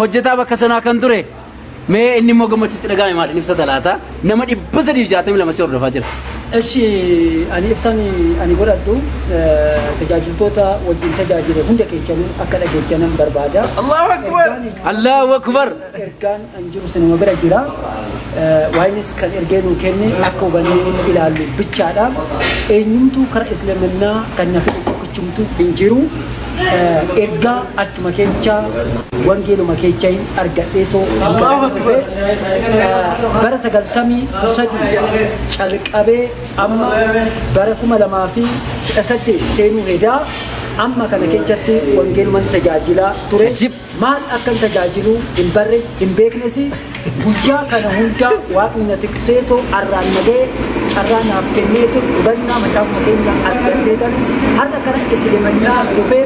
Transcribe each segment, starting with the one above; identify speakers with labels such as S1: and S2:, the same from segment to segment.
S1: hojjetaa bakka sanaa kan ture mee inni immoo gammachuutti dhaga'ame maal ibsa talaata nama 162 si hordofaa jira.
S2: Eshi ani ibsani ani godhadhu tajaajiltoota wajjin tajaajile hunda keessanii akka dhageechanan barbaada.
S3: Allahu akbar.
S1: Allahu akbar.
S2: Ergaan anjiru sinuma bira jira. Waayinis kan ergeenu kenne akka hubannee ilaallu bichaadha. Eenyumtuu karaa islaaminaa kan nafi tokkichumtuu hin jiru. Ergaa achuma keessa wangeeluma keessa hin argadheetoo bara 93 calqabee amma bara 2008 seenuu hedaa amma kana keessatti wangeeluma tajaajilaa ture. Maal akka tajaajilu hin barrees hin beeknesi guyyaa kana hunda waaqni na tikseetoo arraan malee carraa naaf kenneetu hubannaa macaafuma keenya argateetan har'a kana islaaminaa dhufee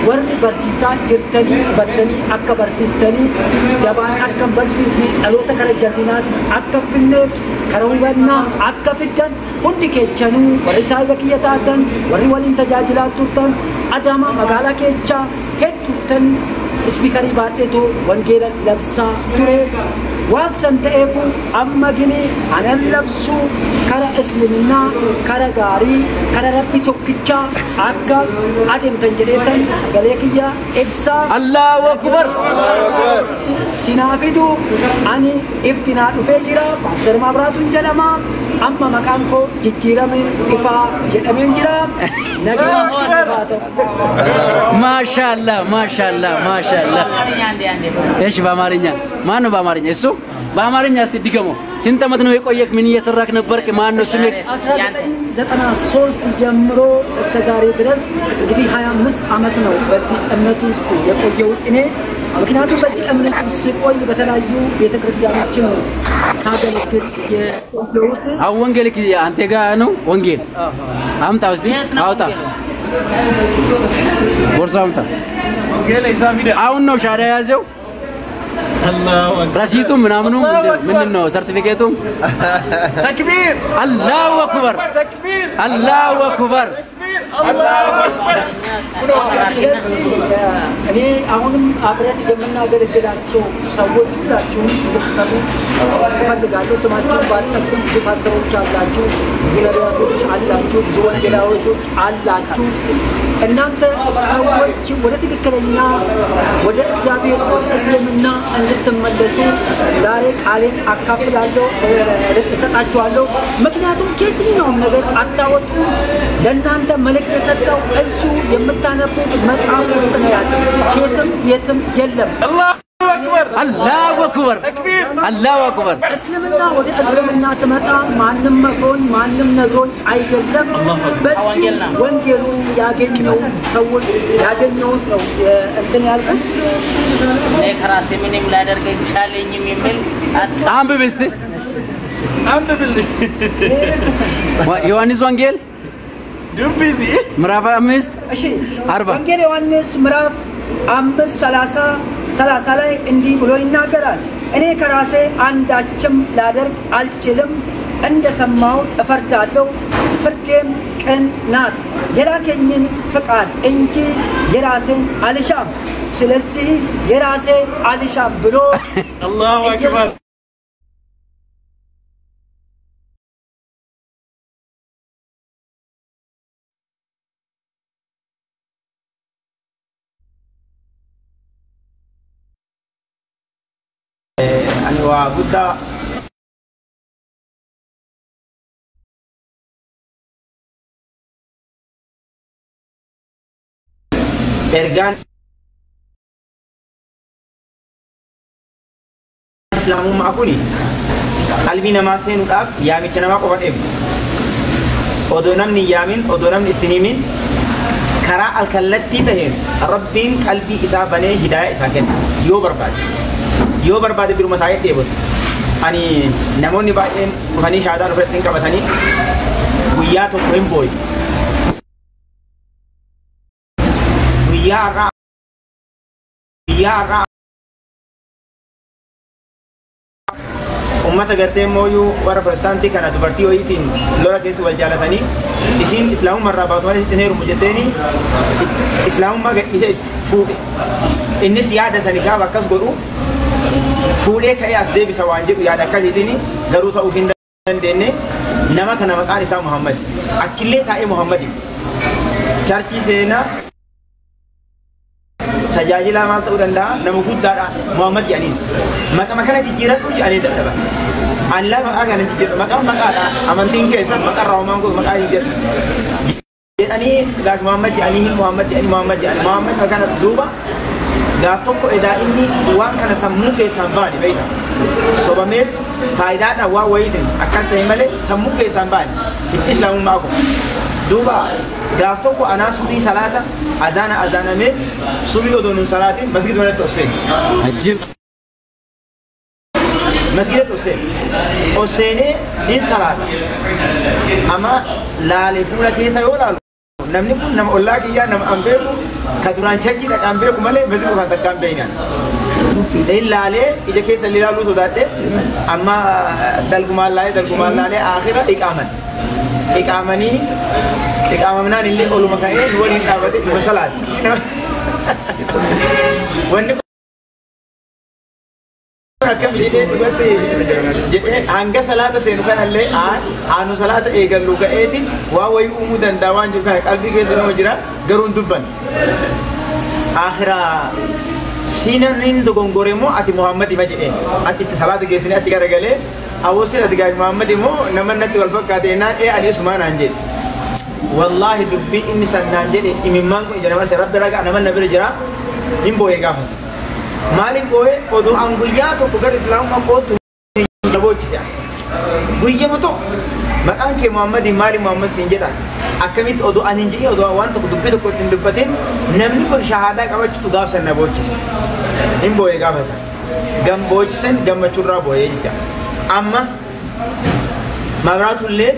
S2: warri barsiisaa jirtanii battanii akka barsiistanii dabaan akka barsiisni dhaloota kana jal'inaatti akka finneef kara hubannaa akka fiddan hundi keessanuu warri saahiba kiyya taatan warri waliin tajaajilaa turtan Adama magaalaa keessa hedduutan isbiikarii baadheetoo wangeela labsaa ture. Waasan ta'eefu amma gini anan labsu kara islaaminaa kara gaarii kara rabbi tokkicha akka adeemtan jedheetan sagalee kiyya ibsaa.
S1: Allahu akbar.
S2: Sinaafitu ani iftinaa dhufee jira. Paaster Maabiraatuun jedhama. Amma maqaan koo jijjiirame ifaa jedhameen jira.
S1: ማሻአላህ ማሻአላህ ማሻአላህ እሺ በአማርኛ ማን ነው በአማርኛ እሱ በአማርኛ እስቲ ድገመው ስንት አመት ነው የቆየክ ምን እየሰራክ ነበርክ ማን ነው ስሜክ
S2: 1993 ጀምሮ እስከ ዛሬ ድረስ እንግዲህ 25 አመት ነው በዚህ እምነት ውስጥ የቆየሁት እኔ ምክንያቱም በዚህ እምነት ውስጥ ስቆይ በተለያዩ ቤተክርስቲያኖችን ሳገለግል የቆየሁት
S1: አሁን ወንጌልክ አንተ ጋር ነው ወንጌል አምጣ እስቲ አውጣ ቦርሳ አምጣ
S3: ወንጌል ኢሳሚዳ
S1: አሁን ነው ሻዳ ያዘው
S3: አላሁ አክበር
S1: ረሲቱ ምናምኑ ምን ነው ሰርቲፊኬቱ
S3: ተክቢር
S1: አላሁ አክበር
S3: ተክቢር
S1: አላሁ አክበር
S3: አላሁ አክበር
S2: እኔ አሁንም አብረን የምናገለግላቸው ሰዎች ሁላችሁም እንድትሰሙ እፈልጋለሁ። ስማችሁን ባልጠቅስም ብዙ ፓስተሮች አላችሁ፣ ብዙ ነቢያቶች አላችሁ፣ ብዙ ወንጌላዊቶች አላችሁ። እናንተ ሰዎች ወደ ትክክለኛ ወደ እግዚአብሔር ወደ እስልምና እንድትመለሱ ዛሬ ቃሌን አካፍላለሁ፣ እሰጣችኋለሁ። ምክንያቱም ከየትኛውም ነገር አታወጡ። ለእናንተ መልእክት የሰጠው እሱ የምታነቡት መጽሐፍ ውስጥ ነው ያለው። ከየትም የትም የለም።
S3: አላሁ አክበር
S1: አላሁ አክበር
S3: ተክቢር
S1: አላሁ አክበር
S2: እስልምና ወደ እስልምና ስመጣ ማንም መክሮኝ ማንም ነግሮኝ አይደለም። በዚህ ወንጌል ውስጥ ያገኘው ሰዎች ያገኘውት ነው እንትን ያልኩት።
S4: እኔ ከራሴ ምንም ላደርግ ቻለኝም የሚል
S1: አንብብ እስቲ
S3: አንብብልኝ
S1: ዮሐንስ ወንጌል
S3: ዱብዚ
S1: ምዕራፍ 5
S2: እሺ ወንጌል ዮሐንስ ምዕራፍ 5:30 ላይ እንዲህ ብሎ ይናገራል። እኔ ከራሴ አንዳችም ላደርግ አልችልም፣ እንደሰማው እፈርዳለሁ፣ ፍርዴም ቅን ናት። የላከኝን ፍቃድ እንጂ የራሴን አልሻም፣ ስለዚህ የራሴ አልሻም ብሎ
S3: አላሁ አክበር Buddha ergan Islamu maakuni qalbii namaa seenuudhaaf yaamicha namaa qofa dheebu odoo namni yaamin odoo namni itti himin karaa alkallattii taheen rabbiin qalbii isaa banee hidaaya isaa kenna yoo barbaade biruma taa'ee dheebotu ani namoonni baay'een dhufanii shaadaa dhufetti hin qabatanii guyyaa tokko hin booyi guyyaa har'aa ummata gartee mooyuu warra protestaantii kana dubartii ho'iitiin lola keessatti wal jaalatanii isiin islaamummaa irraa baatu malee ittiin heerumu jetteeni islaamummaa gadhiisee fuudhe innis yaada sani gaafa akkas godhu fuudhee ka'ee as deebisa waan jedhu yaada akkasiitiin garuu ta'uu hin dandeenye nama kana maqaan isaa Muhammad achillee taa'ee Muhammad charchii seenaa tajaajila maal ta'uu danda'a nama guddaadha Muhammad jedhaniin maqaa kana jijjiiradhu jedhanii dadhaban ani lama maqaa kana jijjiiradhu maqaan maqaadha amantiin keessa maqaa raawamaan kun maqaa jedhanii gaaf Muhammad jedhanii Muhammad kana duuba gaaf tokko edaa inni waan kana sammuu keessaan baane beekta sobamee faayidaadha waa wayiitiin akkas ta'e malee sammuu keessaan baane itti islaamummaa kun duuba gaaf tokko anaa subii salaata azaanamee subii odoonuun salaatiin masjid manatti oseen
S1: ajib
S3: masjidatti oseenee in salaata amma laalee fuula keessa yoo laalu namni kun nama ollaa kiyyaa nama an beeku ka duraan chachii dhaqaan beeku malee masjid kan takkaan beeynaan in laalee ija keessa ilaaluu sodaadhe amma dalgumaan laalee aakhira iqaamamnaan illee oluma ka'ee waliin dhaabate dhuma salaati wanni akkam jedhee hanga salaata seenu kanallee aanu salaata eegallu ga'eeti waa wayii uumuu danda'a waan jiru kana qalbii keessa nama jira garuu hin dubbanne akhiraa siinanin dogongore immoo ati Muhammad ima jedheen ati itti salaata geessine ati garagalee awwasin ati gaafi Muhammad immoo nama natti wal fakkaate naan ani isumaa naan jedhe wallahi dubbii inni sannaan jedhe imimmaan kun ija nama se rabbi ragaa nama na bira jira hin boo'ee gaafasa maaliif boo'ee oduu an guyyaa tokko gara islaamummaa kootu dabochise guyyaa tokko maqaan kee Muhammad maali Muhammad siin jedha akkamitti oduu ani hin jedhee oduu waan tokko dubbii tokko ittiin dubbatin namni kun shahaadaa qabachuutu gaafsan na boochise hin boo'ee gaafasa gambochisan gammachuurraa boo'ee jecha amma mabraatullee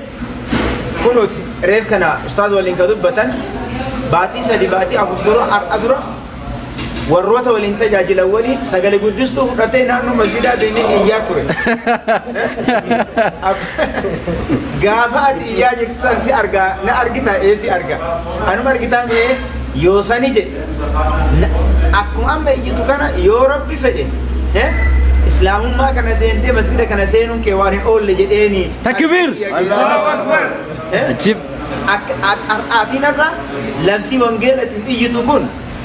S3: kunuuti reef kana ustaad waliin ka dubbatan baatii sadi baatii afur dura har'a dura warroota waliin tajaajilan waliin sagalee guddistuu fudhatee naannoo masjidaa deemee iyyaa ture gaafa ati iyyaa jirtu san si argaa na argita si arga anuma argitaa mee yoo sani jedhe akkuma amma iyyitu kana yoo rabbi fedhe islaamummaa kana seentee masjida kana seenuun kee waan hin oolle jedheeni
S1: takbir
S3: Allahu akbar
S1: ajib
S3: aatiin irra labsii wangeelatiif iyyitu kun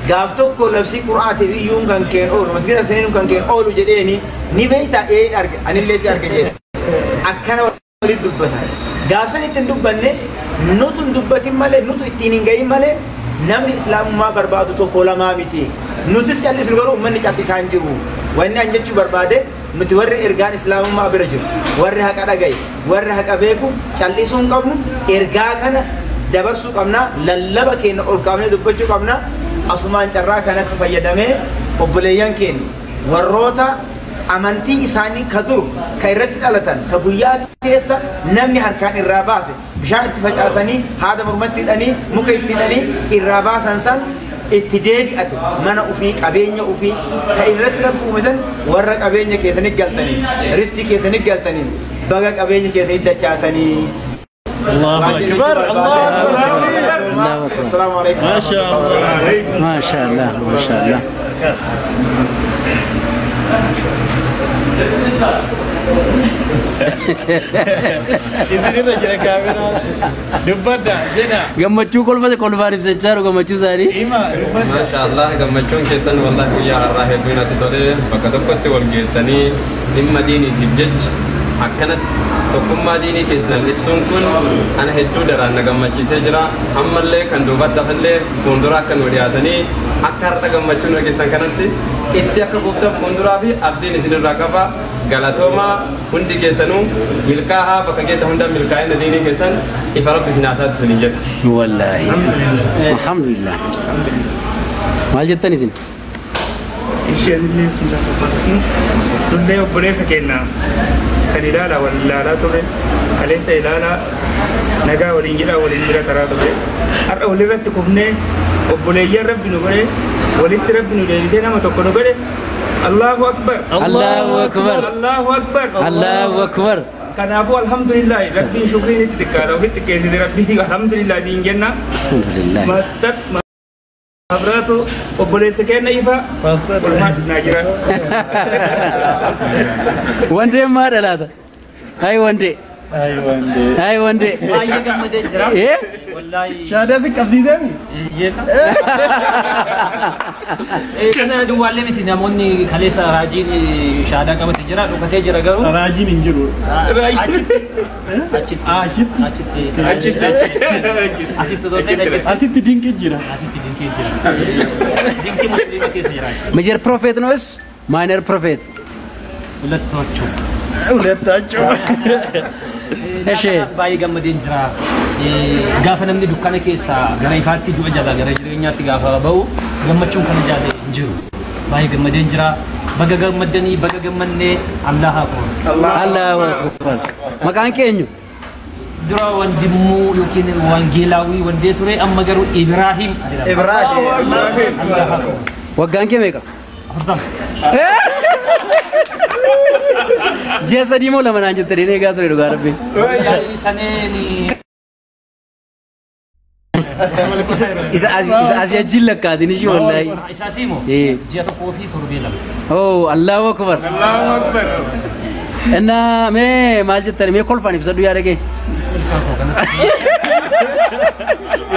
S3: gaaf tokko labsii qur'aatiif iyyuun kan keen oolu masjida seenuun kan keen oolu jedheeni ni beeyta arga anillee si arga jedhe akkana walitti dubbatan gaaf san ittiin dubbanne nutu hin dubbatin malee nutu ittiin hin gahin malee namni islaamummaa barbaadu tokko lamaa miti nutis callisnu garuu ummanni callisaan jiru wanni an jechuu barbaade nuti warri ergaan islaamummaa bira jiru warri haqa dhagaye warri haqa beeku callisuu hin qabnu ergaa kana dabarsuu qabna lallaba keenya ol kaafnee dubbachuu qabna asumaan carraa kanatti fayyadamee obboleeyyan keenya warroota amantii isaanii ka dur ka irratti dhalatan ka guyyaa keessa namni harkaan irraa baase bishaan itti facaasanii haada mormatti hidhanii muka itti hidhanii irraa baasan san itti deebi'ate mana ufii qabeenya ufii ka irratti rabbi uume san warra qabeenya keessanii galtanii ristii keessanii galtanii baga qabeenya keessanii dachaatanii
S5: الله أكبر الله أكبر
S3: السلام عليكم
S5: ما شاء الله
S1: ما شاء الله ما شاء الله
S5: إذن رجل كاميرا دبدا جنا
S1: gammachuu kolfaan ibsachaa jiru gammachuu isaanii
S5: إما
S6: ما شاء الله gammachuun keessan wallahi guyyaa har'aa hedduu natti tole bakka tokkotti wal geessanii dhimma diiniitiif jecha akkanatti tokkummaa diinii keessan ibsuun kun ana hedduu daraan na gammachiisee jira ammallee kan duubatti hafallee fuuldura akka nu dhiyaatanii akka har'a gammachuun keessan kanatti itti akka guutan fuulduraa fi abdiin isinirraa qaba galatoomaa hundi keessanuu milkaa'aa bakka geetta hunda milkaa'ina diinii keessan ifa rabbi isin haa taasisu ni jedha.
S1: wallaahi alhamdulillah maal jettan isin
S7: isheenillee sun lullee obboleessa keenna kan ilaala wal ilaalaa ture kaleessa ilaalaa nagaa waliin jedhaa waliin jira karaa ture har'a walirratti kufnee obboleeyyan rabbi nu godhe walitti rabbi nu deebisee nama tokko nu godhe Allahu akbar
S1: Allahu akbar
S7: Allahu akbar
S1: Allahu akbar
S7: kanaafuu alhamdulillah rabbiin shukriin itti xiqqaadha ofitti keessite rabbii alhamdulillah siin jenna
S1: alhamdulillah
S7: mastat Abrato obboleessa keenya ifa walumaatti naa jira.
S1: One day maa dhalaata? Hai one day. Hai one day.
S7: Baay'ee gammadee jira. Wallaahi.
S5: Shaadaa si qabsiisanii?
S7: Kana duwwaallee miti namoonni kaleessa raajiin shaadaa qabatee jira dhukatee jira garuu.
S5: Raajiin hin jiru. Asitti dinqii jira.
S7: Dinqii musliima keessa jira.
S1: Major prophet noos minor prophet.
S5: Ulettaachuu.
S7: Baay'ee gammadee jira. Gaafa namni dukkana keessa gara ifaatti du'a jala gara jireenyaatti gaafa ba'u gammachuun kan jaalee hin jiru. Baay'ee gammadee jira. Baga gammadanii baga gammannee Allahu Akbar.
S1: Allahu Akbar. Maqaan keenyu?
S7: Dura wandimuu yookiin wangeelaawii wandee ture amma garuu Ibrahim.
S1: Waggaan kee meeqa? Ji'a sadii moo lama naan jettanii eegaa ture dhugaa rabbi. Isa asii achiin lakkaatiin ishii wallaahi.
S7: Isa asii moo? Ji'a tokkoo fi torbee lama.
S1: Oh Allahu Akbar. Innaa mee maal jettanii mee kolfaan ibsadhu yaada kee?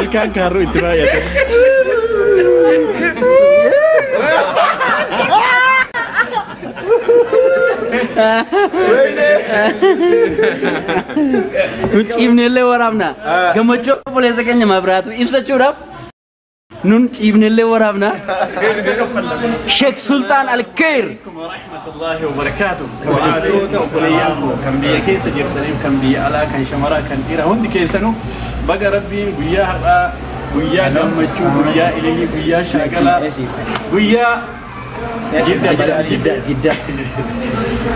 S5: Ilkaan kaarruu itti baay'ate. Nun ciifnellee waraabna. Gammachuu obboleessa keenya Mabraatu ibsachuudhaaf nun ciifnellee waraabna. Sheekh Sultaan Alkeer. Warahmatullahi wabarakatuh. Kabajatoota obboleeyyanko kan biyya keessa jirtaniif kan biyya alaa kan shamaraa kan dhiira hundi keessanuu baga rabbiin guyyaa har'aa guyyaa gammachuu guyyaa ililii guyyaa shaagalaa guyyaa
S1: Jidda.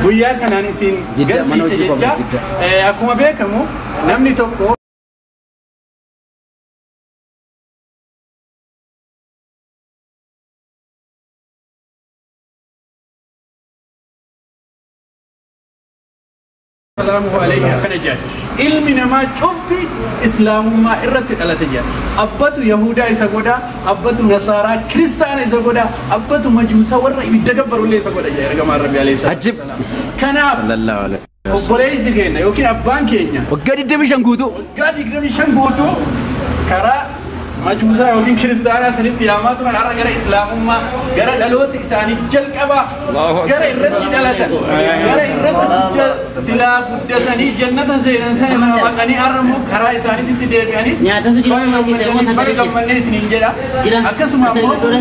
S5: guyyaa kanaan isin garsiise jecha akkuma beekamu namni tokko Assalamu alaykum kana jedha ilmi namaa cufti islaamummaa irratti dhalate jedha abbatu yahudaa isa godha abbatu nasaaraa kiristaana isa godha abbatu majuusa warra ibidda gabbarullee isa godha jedha ergamaan rabbi alayhi
S1: Ajib.
S5: kanaaf obboleessi keenya yookiin abbaan keenya
S1: Waggaa 25 guutuu.
S5: waggaa 25 guutuu karaa majuusaa yookiin kiristaanaa sanitti yaamaa turan har'a gara islaamummaa gara dhaloota isaanii jalqabaa gara irratti dhalatan gara irratti silaa guddatanii jannata seenan sana nama maqanii har'ammoo karaa isaaniitti deebi'anii baga gammannee isiniin jedha akkasuma ammoo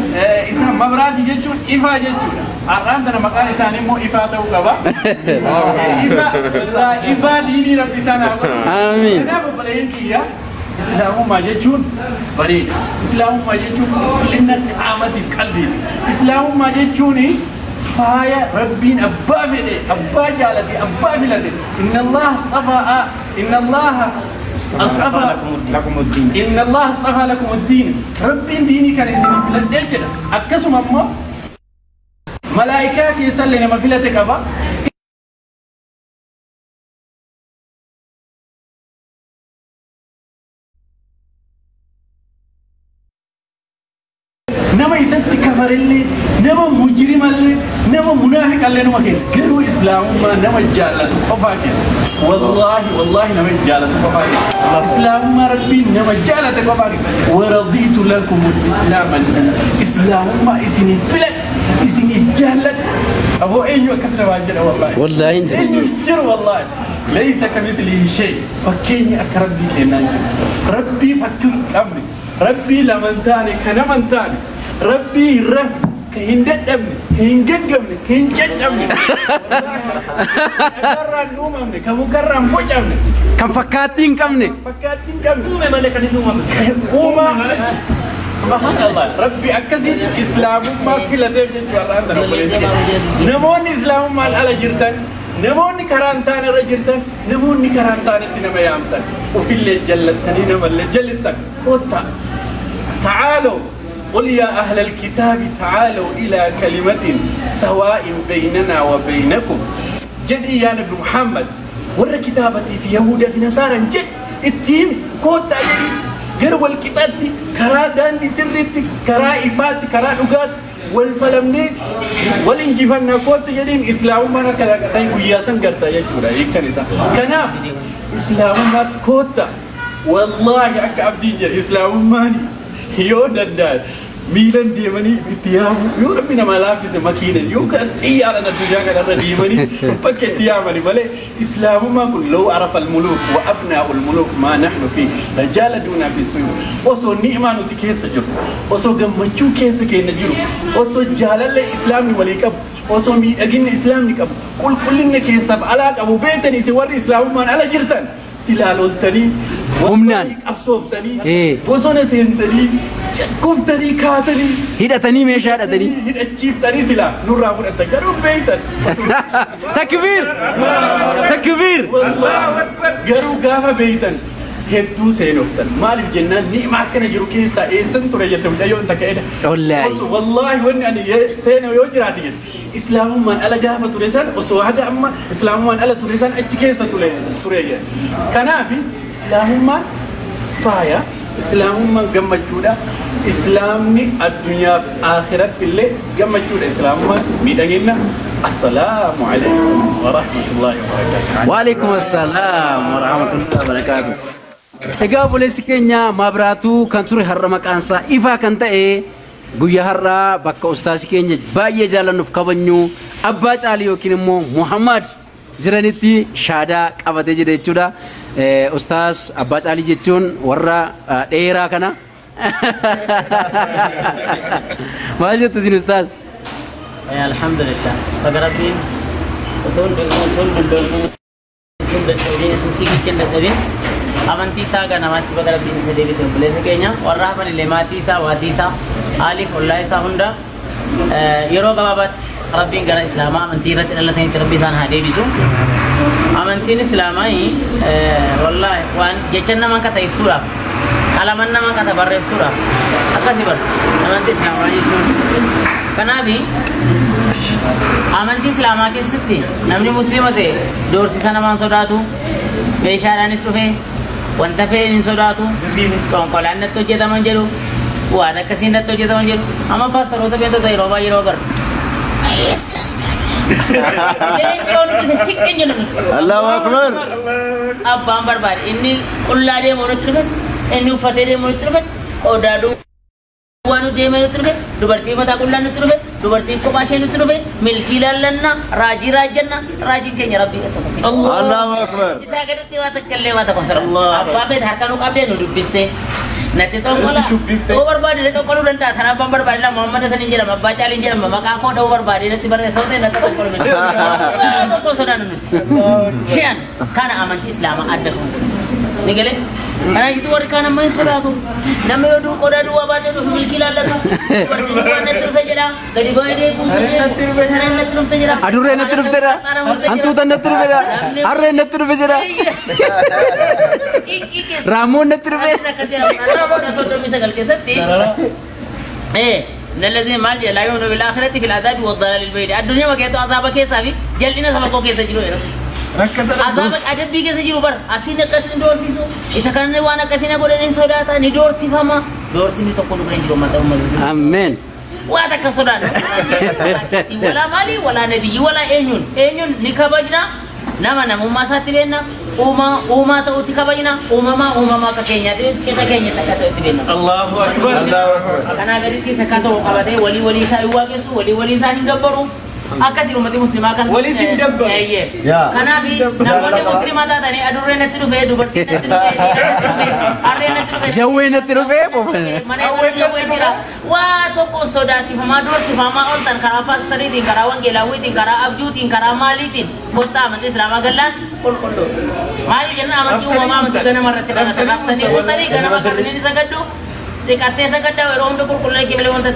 S5: isa mabraati jechuun ifaa jechuudha har'aan tana maqaan isaanii immoo ifaa ta'uu qaba ifaa diinii rabbi isaan haa godhu kanaaf obboleeyyan kiyya islaamummaa jechuun bareeda islaamummaa jechuun qulqullina qaamatiif qalbiiti islaamummaa jechuun faaya rabbiin abbaa fedhe abbaa jaalate abbaa filate inna allaha astafa lakum ad-din rabbiin diinii kana isinii filadhee jedha akkasuma ammoo malaa'ikaa keessallee nama filate qaba nama isatti kafarellee nama mujrimallee nama munaafiqallee nama keessa garuu islaamummaa nama jaallatu qofaa keessa wallahi nama jaallatu qofaa keessa islaamummaa rabbiin nama jaallate qofaa keessa waradiitu lakum islaamummaa isinii filadhe isinii jaalladhe aboo eenyu akkas namaa jedha wallahi eenyu jiru wallahi ليس كمثله شيء فكيني أكربي كينان ربي فكر قبل ربي لمن تاني كنمن تاني ربي رب كهندت أمني كهنجد أمني كهنجد أمني كرر نوم أمني كمكرر موج أمني
S1: Kan fakkaatiin qabne.
S7: Uume malee kan hin uumamne.
S5: سبحان الله ربي أكسيد إسلام ما في لديه جواران نموني إسلام ما على جرتان نموني كرانتان رجرتان نموني كرانتان تنما يامتان وفي اللي جلتني نما اللي جلستان وطا تعالوا قل يا أهل الكتاب تعالوا إلى كلمة سواء بيننا وبينكم جدي يا نبي محمد ورا كتابتي في يهودا في نصارى جد التيم كوتا جدي gara wal qixaatti karaa daandii sirriitti karaa ifaatti karaa dhugaatti wal falamnee wal injifannaa kootu jedhiin islaamummaan akka laqatan guyyaa san gartaa jechuudha hiikkan isaa. Kanaaf islaamummaatti kootta wallaahi akka abdiin jedhe islaamummaan yoo danda'an miilan deemanii itti yaamu yoo rabbi nama laaffise makiinan yoo kan xiyyaaraan addunyaa kanarra deemanii bakka itti yaamani malee islaamummaan kun law arafa almuluuk wa abnaa'u almuluuk maa nahnu fi lajaaladuna bisuyu osoo ni'imaa nuti keessa jiru osoo gammachuu keessa keenya jiru osoo jaalalli islaamni walii qabu osoo miidhaginni islaamni qabu qulqullinni keessaaf alaa qabu beektanii si warri islaamummaan ala jirtan silaaloltanii
S1: humnaan
S5: qabsooftanii bosona seentanii kuftanii kaatanii
S1: hidhatanii meeshaa hidhatanii
S5: hidhachiiftanii silaa nurraa fudhatan garuu beektan
S1: takbiir takbiir
S5: garuu gaafa beektan hedduu seenoftan maaliif jennaan ni'ima akkana jiru keessaa eessan ture jette mucayyoon takka edha wallaahi wanni ani seena yoo jiraate jedhe islaamummaan ala gaafa ture san osoo haga amma islaamummaan ala ture san achi keessa ture jedhe kanaaf islaamummaan faaya islaamummaan gammachuudha islaamni addunyaaf akhiratti illee gammachuudha islaamummaan miidhagina السلام عليكم ورحمة الله وبركاته
S1: وعليكم السلام ورحمة الله وبركاته egaa boleessi keenya maabiraatuu kan ture har'a maqaan isaa ifaa kan ta'e guyyaa har'aa bakka ustaasi keenya baay'ee jaalannuuf kabajnu abbaa caalii yookiin immoo Muhammad jiranitti shaadaa qabatee jira jechuudha. Ustaas abbaa caalii jechuun warra dheeraa kana maal jettu isin ustaas?
S4: Alhamdulillah bagarabbiin amantii isaa ganamaatti bagarabbiin isa deebise obboleessa keenya warra hafan illee maatii isaa waatii isaa haaliif ollaa isaa hunda yeroo gabaabaatti rabbiin gara islaamaa amantii irratti dhalatanitti rabbi isaan haa deebisu. Amantiin islaamaa wallaahi waan jecha naman kata ibsuudhaaf alaman naman kata barreessuudhaaf akkasii bar amantii islaamaa jechuun kanaafi amantii islaamaa keessatti namni musliima ta'e doorsisa namaan sodaatu meeshaadhaanis dhufee wanta fedhe hin sodaatu konkolaan natti hojjetaman jedhu waan akkasii natti hojjetaman jedhu amma paastaroota beektota yeroo baay'ee yeroo agarru
S3: Allahu Akbar
S4: abbaan barbaade inni qullaa deemuu nutti dhufes inni uffatee deemuu nutti dhufes odaaduu waan deemee nutti dhufe dubartii mataa qullaa nutti dhufe dubartii kophaa ishee nutti dhufe milkii laallanna raajii raajjanna raajiin keenya rabbii keessa fakkii
S3: Allahu Akbar
S4: isaa gaditti waa takka illee waa takka sora abbaa beet harka nu qabdee nu dubbiste natti tokkola oo barbaade tokkoluu danda'a kan abbaan barbaade la Muhammad saniin jedhama abbaa caaliin jedhama maqaa koo dha'uu barbaade natti barreessau ta'e natti tokkoluu tokko sodaa nuti shi'an kana amantii islaamaa adda nigale ana jitu warri kana main sodaatu nama yodu qoda duwa baate to milki lallatu warti duwa natti rufe jira gadi baade kuusa jira sanan natti rufe jira
S1: adurre natti rufe jira antuuta natti rufe jira harre natti rufe jira raamoon natti rufe الذين ما لا يؤمنون بالآخرة في العذاب والضلال البعيد الدنيا ما كانت عذاب كيسا في جلنا سبقوا كيسا جلو عذاب أدب بيجي سجلو بر أسينا كسر دور سيسو إذا كان وانا كسينا قولنا نسودا تا ندور سيفما دور سيني تقول برين جلو ما تقول آمين
S4: وهذا كسران ولا مالي ولا نبي ولا إنيون نكبجنا nama namummaa isaatti beekna uumaa ta'utti kabajna uumamaa akka keenyaatti keessa keenyatti akka ta'utti beekna.
S5: Allahu Akbar.
S4: Kanaa gaditti isa kan ta'u qabatee walii isaa hin waaqessu walii isaa hin gabbaru akkasii ummati muslimaa kan
S5: walii sin dabbaru.
S4: Kanaaf namoonni muslimaa taatanii adurree natti dhufee dubartiin natti dhufee dhiirri natti dhufee harree natti dhufee
S1: jawwee natti dhufee
S4: mana jawwee jira waa tokko sodaachifamaa doorsifamaa ooltan karaa paastariitiin karaa wangeelaawwiitiin karaa abjuutiin karaa maaliitiin kottaa amantii islaamaa gallaan qulqulluu maaliif jenna amantii uumamaa amantii ganama irratti dhalata raftanii ooltanii ganama kanneen isa gaddu siqattee isa gaddaa yeroo hunda qulqullee kibilee wanta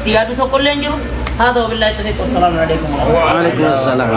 S4: tiyaaddu tokkollee hin jiru haa ta'u billaahi tawfiiq wasalaamu alaikum
S1: wa alaikum assalam